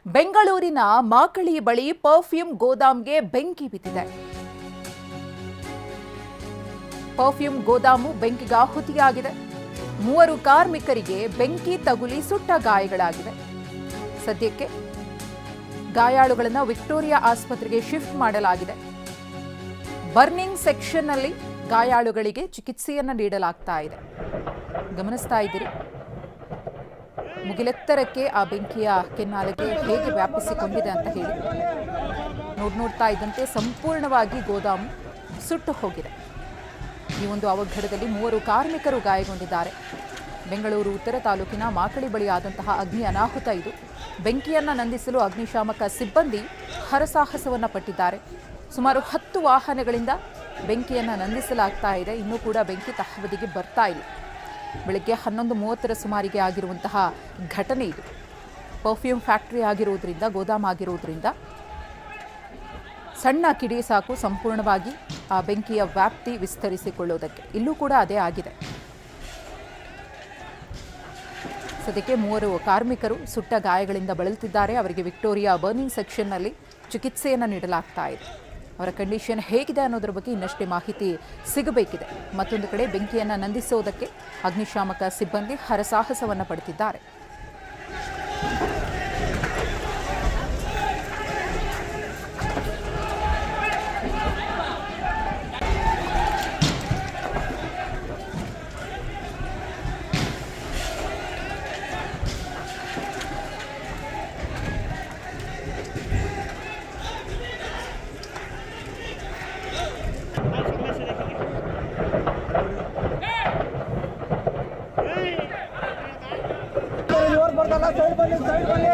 ಬೆಂಗಳೂರಿನ ಮಾಕಳಿ ಬಳಿ ಪರ್ಫ್ಯೂಮ್ ಗೋದಾಮ್ಗೆ ಬೆಂಕಿ ಬಿದ್ದಿದೆ. ಪರ್ಫ್ಯೂಮ್ ಗೋದಾಮು ಬೆಂಕಿಗಾಹುತಿಯಾಗಿದೆ. 3 ಕಾರ್ಮಿಕರಿಗೆ ಬೆಂಕಿ ತಗುಲಿ ಸುಟ್ಟ ಗಾಯಗಳಾಗಿವೆ. ಸದ್ಯಕ್ಕೆ ಗಾಯಾಳುಗಳನ್ನು ವಿಕ್ಟೋರಿಯಾ ಆಸ್ಪತ್ರೆಗೆ ಶಿಫ್ಟ್ ಮಾಡಲಾಗಿದೆ. ಬರ್ನಿಂಗ್ ಸೆಕ್ಷನ್ನಲ್ಲಿ ಗಾಯಾಳುಗಳಿಗೆ ಚಿಕಿತ್ಸೆಯನ್ನು ನೀಡಲಾಗ್ತಾ ಇದೆ. ಗಮನಿಸ್ತಾ ಇದ್ದೀರಿ, ಮುಗಿಲೆತ್ತರಕ್ಕೆ ಆ ಬೆಂಕಿಯ ಕೆನ್ನಾಲಿಗೆ ಹೇಗೆ ವ್ಯಾಪಿಸಿಕೊಂಡಿದೆ ಅಂತ ಹೇಳಿ. ನೋಡ್ತಾ ಇದ್ದಂತೆ ಸಂಪೂರ್ಣವಾಗಿ ಗೋದಾಮು ಸುಟ್ಟು ಹೋಗಿದೆ. ಈ ಒಂದು ಅವಘಡದಲ್ಲಿ 3 ಕಾರ್ಮಿಕರು ಗಾಯಗೊಂಡಿದ್ದಾರೆ. ಬೆಂಗಳೂರು ಉತ್ತರ ತಾಲೂಕಿನ ಮಾಕಳಿ ಬಳಿ ಆದಂತಹ ಅಗ್ನಿ ಅನಾಹುತ ಇದು. ಬೆಂಕಿಯನ್ನು ನಂದಿಸಲು ಅಗ್ನಿಶಾಮಕ ಸಿಬ್ಬಂದಿ ಹರಸಾಹಸವನ್ನು ಪಟ್ಟಿದ್ದಾರೆ. ಸುಮಾರು 10 ವಾಹನಗಳಿಂದ ಬೆಂಕಿಯನ್ನು ನಂದಿಸಲಾಗ್ತಾ ಇದೆ. ಇನ್ನೂ ಕೂಡ ಬೆಂಕಿ ತಹಬದಿಗೆ ಬರ್ತಾ ಇಲ್ಲ. ಬೆಳಗ್ಗೆ 11:30 ಸುಮಾರಿಗೆ ಆಗಿರುವಂತಹ ಘಟನೆ ಇದು. ಪರ್ಫ್ಯೂಮ್ ಫ್ಯಾಕ್ಟರಿ ಆಗಿರುವುದರಿಂದ, ಗೋದಾಮ್ ಆಗಿರುವುದರಿಂದ ಸಣ್ಣ ಕಿಡಿ ಸಾಕು ಸಂಪೂರ್ಣವಾಗಿ ಆ ಬೆಂಕಿಯ ವ್ಯಾಪ್ತಿ ವಿಸ್ತರಿಸಿಕೊಳ್ಳುವುದಕ್ಕೆ. ಇಲ್ಲೂ ಕೂಡ ಅದೇ ಆಗಿದೆ. ಸದ್ಯಕ್ಕೆ 3 ಕಾರ್ಮಿಕರು ಸುಟ್ಟ ಗಾಯಗಳಿಂದ ಬಳಲುತ್ತಿದ್ದಾರೆ. ಅವರಿಗೆ ವಿಕ್ಟೋರಿಯಾ ಬರ್ನಿಂಗ್ ಸೆಕ್ಷನ್ನಲ್ಲಿ ಚಿಕಿತ್ಸೆಯನ್ನು ನೀಡಲಾಗ್ತಾ ಇದೆ. ಅವರ ಕಂಡೀಷನ್ ಹೇಗಿದೆ ಅನ್ನೋದ್ರ ಬಗ್ಗೆ ಇನ್ನಷ್ಟೇ ಮಾಹಿತಿ ಸಿಗಬೇಕಿದೆ. ಮತ್ತೊಂದು ಕಡೆ ಬೆಂಕಿಯನ್ನು ನಂದಿಸುವುದಕ್ಕೆ ಅಗ್ನಿಶಾಮಕ ಸಿಬ್ಬಂದಿ ಹರಸಾಹಸವನ್ನು ಪಡುತ್ತಿದ್ದಾರೆ. साइड बनी